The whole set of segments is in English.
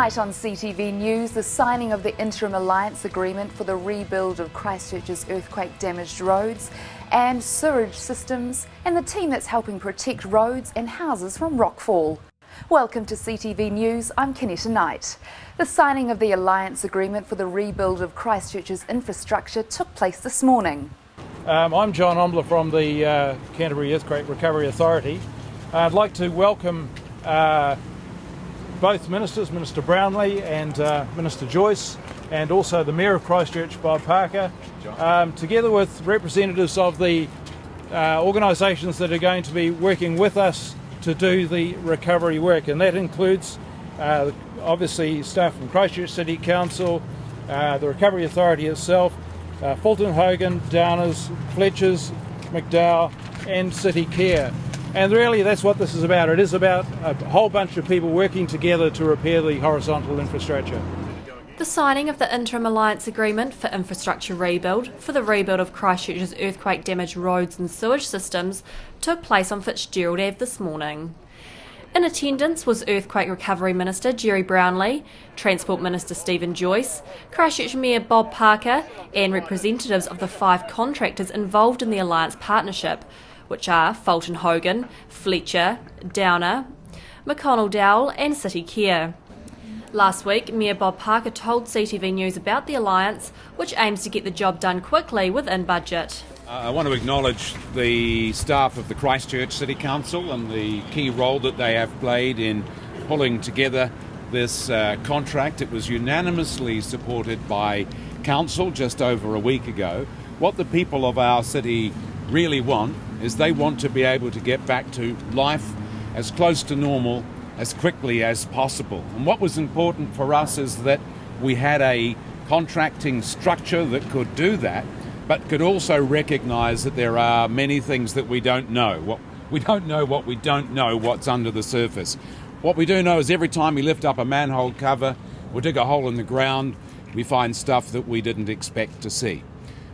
Tonight on CTV News, the signing of the interim alliance agreement for the rebuild of Christchurch's earthquake-damaged roads and sewerage systems, and the team that's helping protect roads and houses from rockfall. Welcome to CTV News, I'm Kenetta Knight. The signing of the alliance agreement for the rebuild of Christchurch's infrastructure took place this morning. I'm John Ombler from the Canterbury Earthquake Recovery Authority. I'd like to welcome both ministers, Minister Brownlee and Minister Joyce, and also the Mayor of Christchurch, Bob Parker, together with representatives of the organisations that are going to be working with us to do the recovery work, and that includes obviously staff from Christchurch City Council, the Recovery Authority itself, Fulton Hogan, Downers, Fletchers, McDowell and City Care. And really that's what this is about. It is about a whole bunch of people working together to repair the horizontal infrastructure. The signing of the interim alliance agreement for infrastructure rebuild for the rebuild of Christchurch's earthquake-damaged roads and sewage systems took place on Fitzgerald Ave this morning. In attendance was Earthquake Recovery Minister Jerry Brownlee, Transport Minister Stephen Joyce, Christchurch Mayor Bob Parker and representatives of the 5 contractors involved in the alliance partnership, which are Fulton Hogan, Fletcher, Downer, McConnell Dowell and City Care. Last week, Mayor Bob Parker told CTV News about the alliance, which aims to get the job done quickly within budget. I want to acknowledge the staff of the Christchurch City Council and the key role that they have played in pulling together this contract. It was unanimously supported by Council just over a week ago. What the people of our city really want is they want to be able to get back to life as close to normal as quickly as possible. And what was important for us is that we had a contracting structure that could do that, but could also recognise that there are many things that we don't know. We don't know what's under the surface. What we do know is every time we lift up a manhole cover or dig a hole in the ground, we find stuff that we didn't expect to see.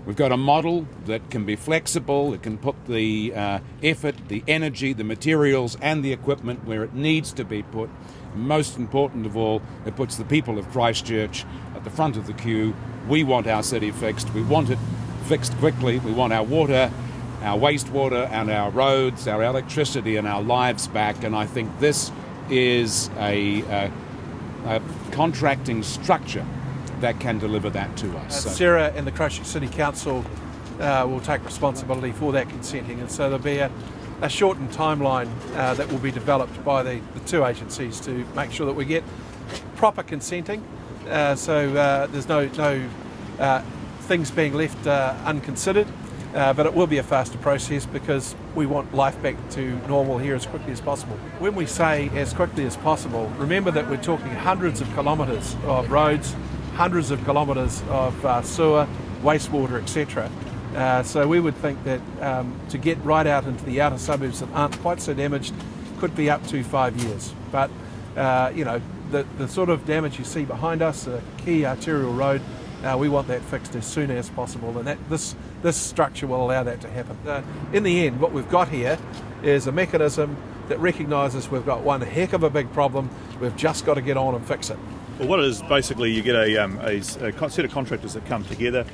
We've got a model that can be flexible, it can put the effort, the energy, the materials and the equipment where it needs to be put. Most important of all, it puts the people of Christchurch at the front of the queue. We want our city fixed. We want it fixed quickly. We want our water, our wastewater and our roads, our electricity and our lives back. And I think this is a contracting structure that can deliver that to us. Sarah and the Christchurch City Council will take responsibility for that consenting, and so there'll be a shortened timeline that will be developed by the 2 agencies to make sure that we get proper consenting, so there's no things being left unconsidered, but it will be a faster process because we want life back to normal here as quickly as possible. When we say as quickly as possible, remember that we're talking hundreds of kilometres of roads, hundreds of kilometres of sewer, wastewater, etc. So we would think that to get right out into the outer suburbs that aren't quite so damaged could be up to 5 years. But the sort of damage you see behind us, a key arterial road, we want that fixed as soon as possible, and this structure will allow that to happen. In the end, what we've got here is a mechanism that recognises we've got one heck of a big problem, we've just got to get on and fix it. Well, what it is basically, you get a set of contractors that come together.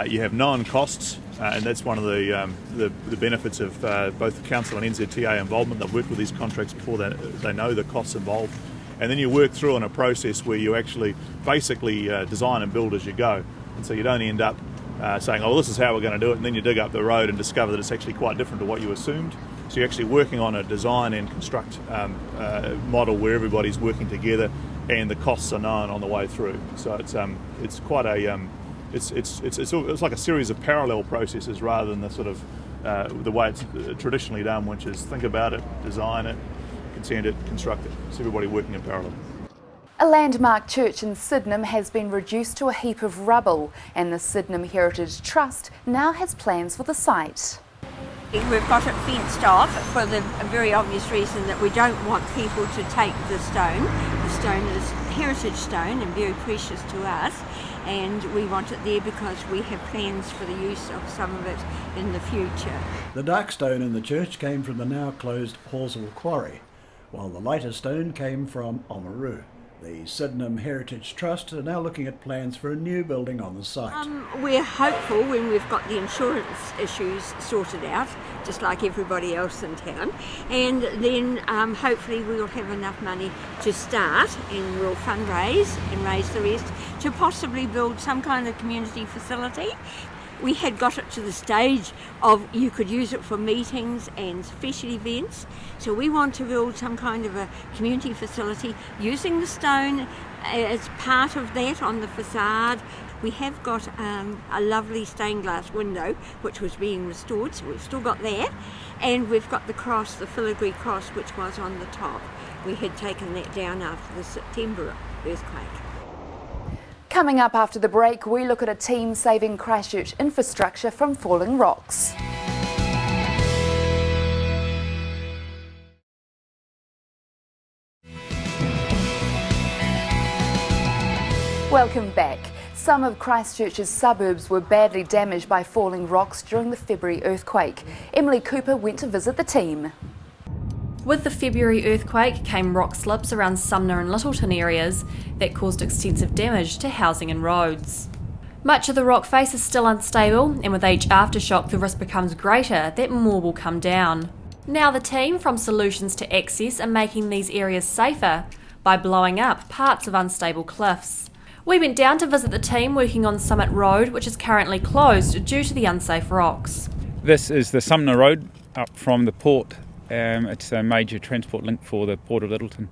You have known costs, and that's one of the benefits of both the council and NZTA involvement. They've worked with these contracts before, they know the costs involved, and then you work through in a process where you actually basically design and build as you go, and so you don't end up saying, oh, this is how we're going to do it, and then you dig up the road and discover that it's actually quite different to what you assumed. So you're actually working on a design and construct model where everybody's working together and the costs are known on the way through. So it's quite a it's like a series of parallel processes rather than the sort of the way it's traditionally done, which is think about it, design it, consent it, construct it. It's everybody working in parallel. A landmark church in Sydenham has been reduced to a heap of rubble, and the Sydenham Heritage Trust now has plans for the site. We've got it fenced off for the very obvious reason that we don't want people to take the stone. The stone is heritage stone and very precious to us, and we want it there because we have plans for the use of some of it in the future. The dark stone in the church came from the now closed Horsell Quarry, while the lighter stone came from Oamaru. The Sydenham Heritage Trust are now looking at plans for a new building on the site. We're hopeful when we've got the insurance issues sorted out, just like everybody else in town, and then hopefully we'll have enough money to start, and we'll fundraise and raise the rest to possibly build some kind of community facility. We had got it to the stage of you could use it for meetings and special events, so we want to build some kind of a community facility using the stone as part of that on the facade. We have got a lovely stained glass window which was being restored, so we've still got that, and we've got the cross, the filigree cross, which was on the top. We had taken that down after the September earthquake. Coming up after the break, we look at a team saving Christchurch infrastructure from falling rocks. Welcome back. Some of Christchurch's suburbs were badly damaged by falling rocks during the February earthquake. Emily Cooper went to visit the team. With the February earthquake came rock slips around Sumner and Littleton areas that caused extensive damage to housing and roads. Much of the rock face is still unstable, and with each aftershock the risk becomes greater that more will come down. Now the team from Solutions to Access are making these areas safer by blowing up parts of unstable cliffs. We went down to visit the team working on Summit Road, which is currently closed due to the unsafe rocks. This is the Sumner Road up from the port. It's a major transport link for the Port of Littleton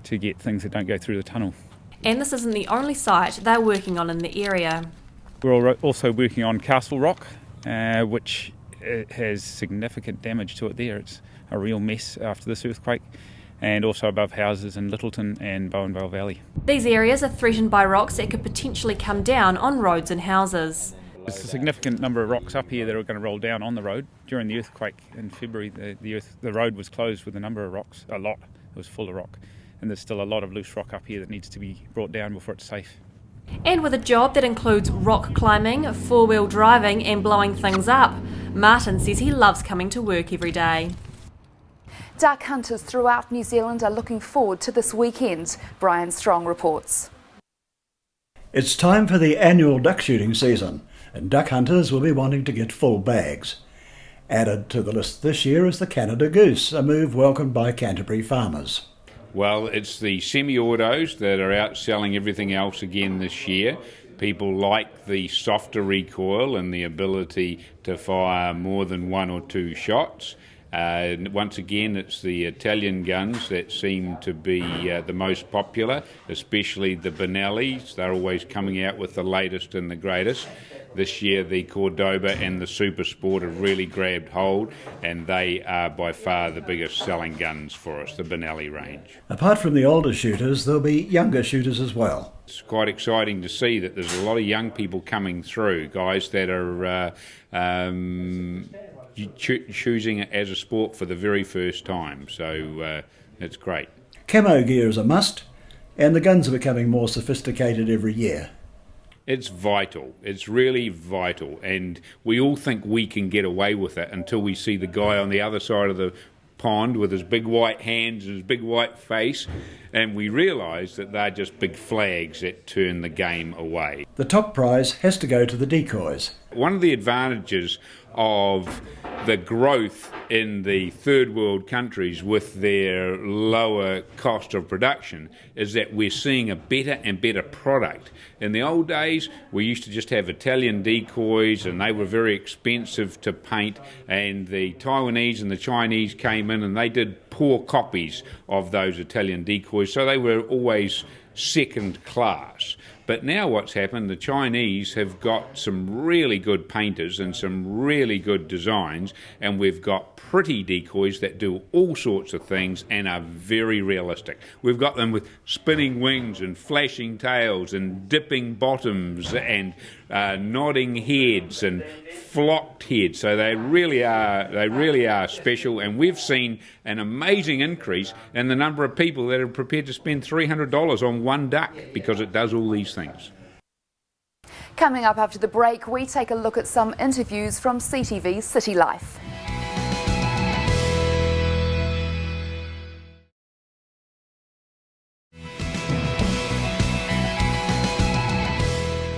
to get things that don't go through the tunnel. And this isn't the only site they're working on in the area. We're also working on Castle Rock, which has significant damage to it there. It's a real mess after this earthquake, and also above houses in Littleton and Bowen Vale Valley. These areas are threatened by rocks that could potentially come down on roads and houses. There's a significant number of rocks up here that are going to roll down on the road. During the earthquake in February, the road was closed with a number of rocks, a lot. It was full of rock. And there's still a lot of loose rock up here that needs to be brought down before it's safe. And with a job that includes rock climbing, four-wheel driving and blowing things up, Martin says he loves coming to work every day. Duck hunters throughout New Zealand are looking forward to this weekend. Brian Strong reports. It's time for the annual duck shooting season, and duck hunters will be wanting to get full bags. Added to the list this year is the Canada goose, a move welcomed by Canterbury farmers. Well, it's the semi-autos that are outselling everything else again this year. People like the softer recoil and the ability to fire more than one or two shots. Once again, it's the Italian guns that seem to be the most popular, especially the Benellis. They're always coming out with the latest and the greatest. This year the Cordoba and the Super Sport have really grabbed hold, and they are by far the biggest selling guns for us, the Benelli range. Apart from the older shooters, there'll be younger shooters as well. It's quite exciting to see that there's a lot of young people coming through, guys that are choosing it as a sport for the very first time, so it's great. Camo gear is a must, and the guns are becoming more sophisticated every year. It's vital. It's really vital, and we all think we can get away with it until we see the guy on the other side of the pond with his big white hands and his big white face, and we realise that they're just big flags that turn the game away. The top prize has to go to the decoys. One of the advantages of the growth in the third world countries with their lower cost of production is that we're seeing a better and better product. In the old days, we used to just have Italian decoys, and they were very expensive to paint, and the Taiwanese and the Chinese came in and they did poor copies of those Italian decoys, so they were always second class. But now what's happened, the Chinese have got some really good painters and some really good designs, and we've got pretty decoys that do all sorts of things and are very realistic. We've got them with spinning wings and flashing tails and dipping bottoms and nodding heads and flocked heads. So they really are special, and we've seen an amazing increase in the number of people that are prepared to spend $300 on one duck because it does all these things. Coming up after the break, we take a look at some interviews from CTV City Life.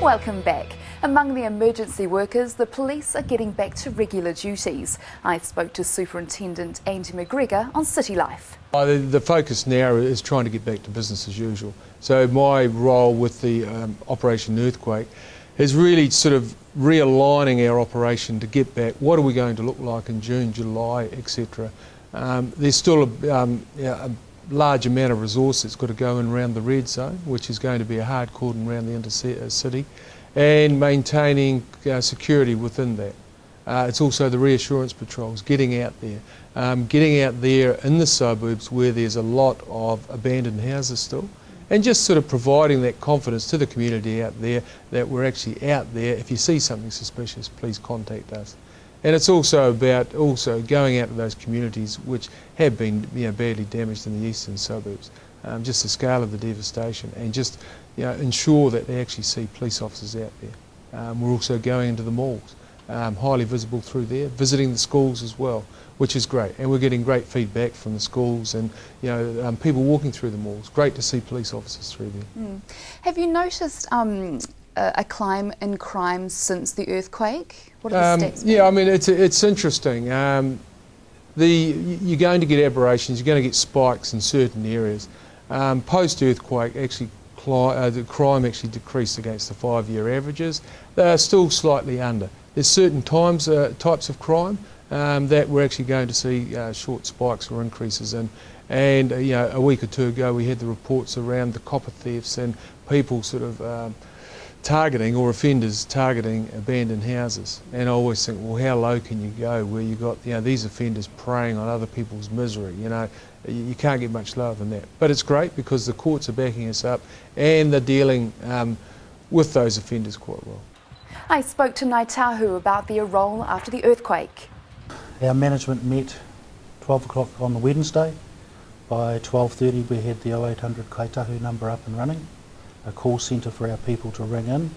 Welcome back. Among the emergency workers, the police are getting back to regular duties. I spoke to Superintendent Andy McGregor on City Life. The focus now is trying to get back to business as usual. So my role with the Operation Earthquake is really sort of realigning our operation to get back. What are we going to look like in June, July, etc. There's still a large amount of resource that's got to go in around the red zone, which is going to be a hard cordon around the intercity, and maintaining security within that. It's also the reassurance patrols, getting out there in the suburbs where there's a lot of abandoned houses still, and just sort of providing that confidence to the community out there that we're actually out there. If you see something suspicious, please contact us. And it's also about going out to those communities which have been badly damaged in the eastern suburbs. Just the scale of the devastation, and just ensure that they actually see police officers out there. We're also going into the malls, highly visible through there, visiting the schools as well, which is great. And we're getting great feedback from the schools and people walking through the malls. Great to see police officers through there. Have you noticed a climb in crime since the earthquake? What are the stats? Yeah, I mean it's interesting. You're going to get aberrations. You're going to get spikes in certain areas. Post-earthquake, actually, the crime actually decreased against the 5-year averages. They are still slightly under. There's certain types of crime that we're actually going to see short spikes or increases in. And a week or two ago, we had the reports around the copper thefts and people sort of targeting, or offenders targeting, abandoned houses. And I always think, well, how low can you go where you got these offenders preying on other people's misery? You can't get much lower than that. But it's great because the courts are backing us up and they're dealing with those offenders quite well. I spoke to Ngāi Tahu about their role after the earthquake. Our management met 12 o'clock on the Wednesday. By 12:30 we had the 0800 Kaitahu number up and running, a call centre for our people to ring in.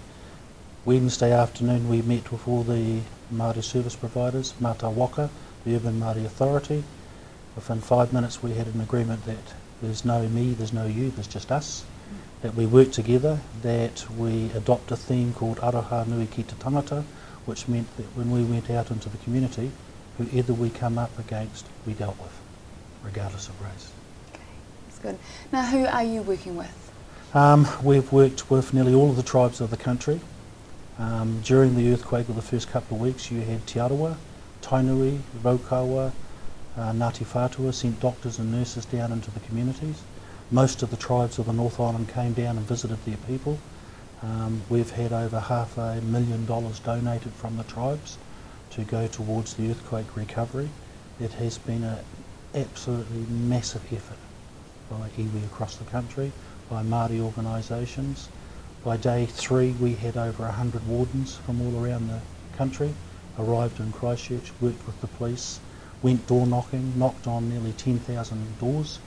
Wednesday afternoon we met with all the Māori service providers, Mata Waka, the Urban Māori Authority. Within 5 minutes we had an agreement that there's no me, there's no you, there's just us. That we work together, that we adopt a theme called Aroha Nui Ki Te Tangata, which meant that when we went out into the community, whoever we come up against, we dealt with, regardless of race. Okay, that's good. Now, who are you working with? We've worked with nearly all of the tribes of the country. During the earthquake of the first couple of weeks, you had Te Arawa, Tainui, Raukawa, Ngāti Whātua sent doctors and nurses down into the communities. Most of the tribes of the North Island came down and visited their people. We've had over $500,000 donated from the tribes to go towards the earthquake recovery. It has been an absolutely massive effort by iwi across the country, by Māori organisations. By day 3 we had over 100 wardens from all around the country, arrived in Christchurch, worked with the police, went door knocking, knocked on nearly 10,000 doors.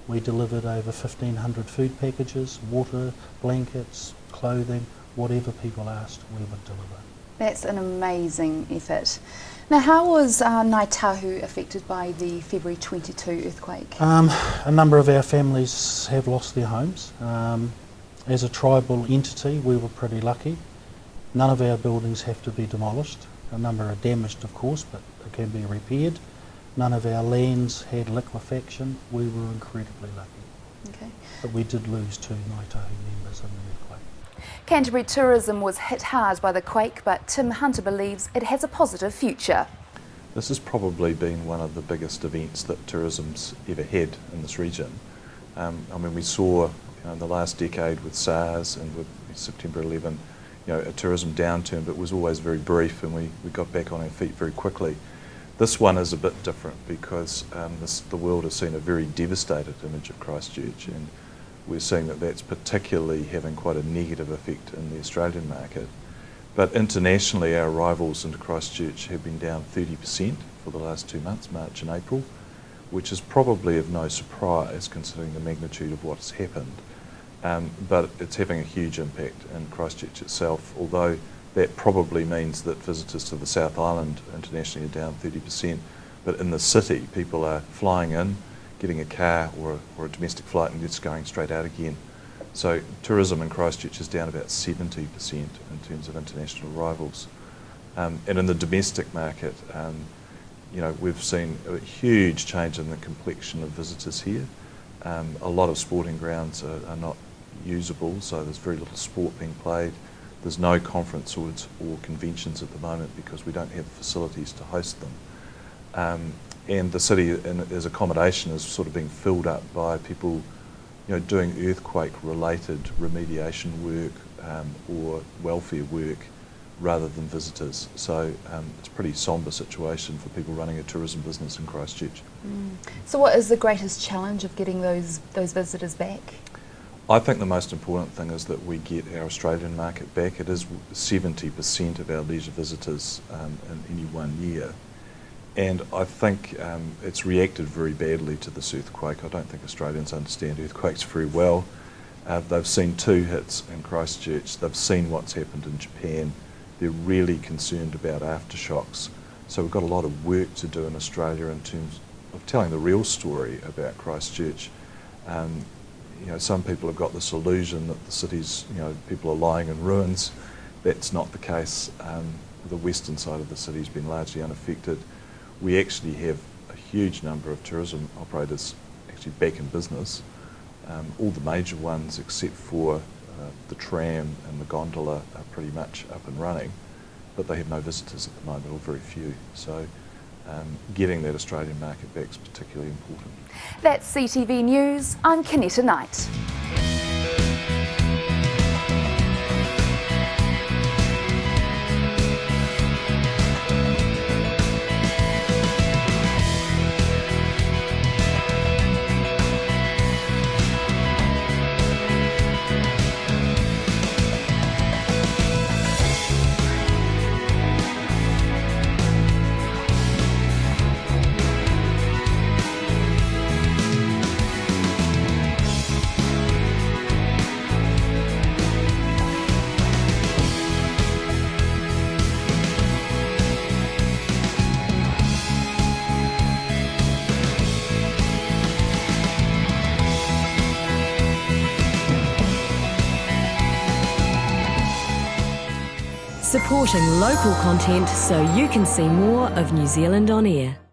We delivered over 1,500 food packages, water, blankets, clothing, whatever people asked, we would deliver. That's an amazing effort. Now, how was Ngāi Tahu affected by the February 22 earthquake? A number of our families have lost their homes. As a tribal entity, we were pretty lucky. None of our buildings have to be demolished. A number are damaged, of course, but they can be repaired. None of our lands had liquefaction. We were incredibly lucky. Okay. But we did lose 2 Ngāi Tahu members in the earthquake. Canterbury tourism was hit hard by the quake, but Tim Hunter believes it has a positive future. This has probably been one of the biggest events that tourism's ever had in this region. I mean, we saw in the last decade with SARS and with September 11, a tourism downturn, but it was always very brief, and we got back on our feet very quickly. This one is a bit different because the world has seen a very devastated image of Christchurch, and we're seeing that that's particularly having quite a negative effect in the Australian market. But internationally, our arrivals into Christchurch have been down 30% for the last 2 months, March and April, which is probably of no surprise considering the magnitude of what's happened. But it's having a huge impact in Christchurch itself, although that probably means that visitors to the South Island internationally are down 30%. But in the city, people are flying in, getting a car or a domestic flight and just going straight out again. So tourism in Christchurch is down about 70% in terms of international arrivals. And in the domestic market, we've seen a huge change in the complexion of visitors here. A lot of sporting grounds are not usable, so there's very little sport being played. There's no conference or conventions at the moment because we don't have facilities to host them. And the city, as accommodation, is sort of being filled up by people doing earthquake-related remediation work or welfare work rather than visitors. So it's a pretty sombre situation for people running a tourism business in Christchurch. So what is the greatest challenge of getting those visitors back? I think the most important thing is that we get our Australian market back. It is 70% of our leisure visitors in any one year. And I think it's reacted very badly to this earthquake. I don't think Australians understand earthquakes very well. They've seen 2 hits in Christchurch. They've seen what's happened in Japan. They're really concerned about aftershocks. So we've got a lot of work to do in Australia in terms of telling the real story about Christchurch. Some people have got this illusion that the city's, people are lying in ruins. That's not the case. The western side of the city's been largely unaffected. We actually have a huge number of tourism operators actually back in business. All the major ones except for the tram and the gondola are pretty much up and running, but they have no visitors at the moment, or very few. So getting that Australian market back is particularly important. That's CTV News. I'm Kenetta Knight. Supporting local content so you can see more of New Zealand on air.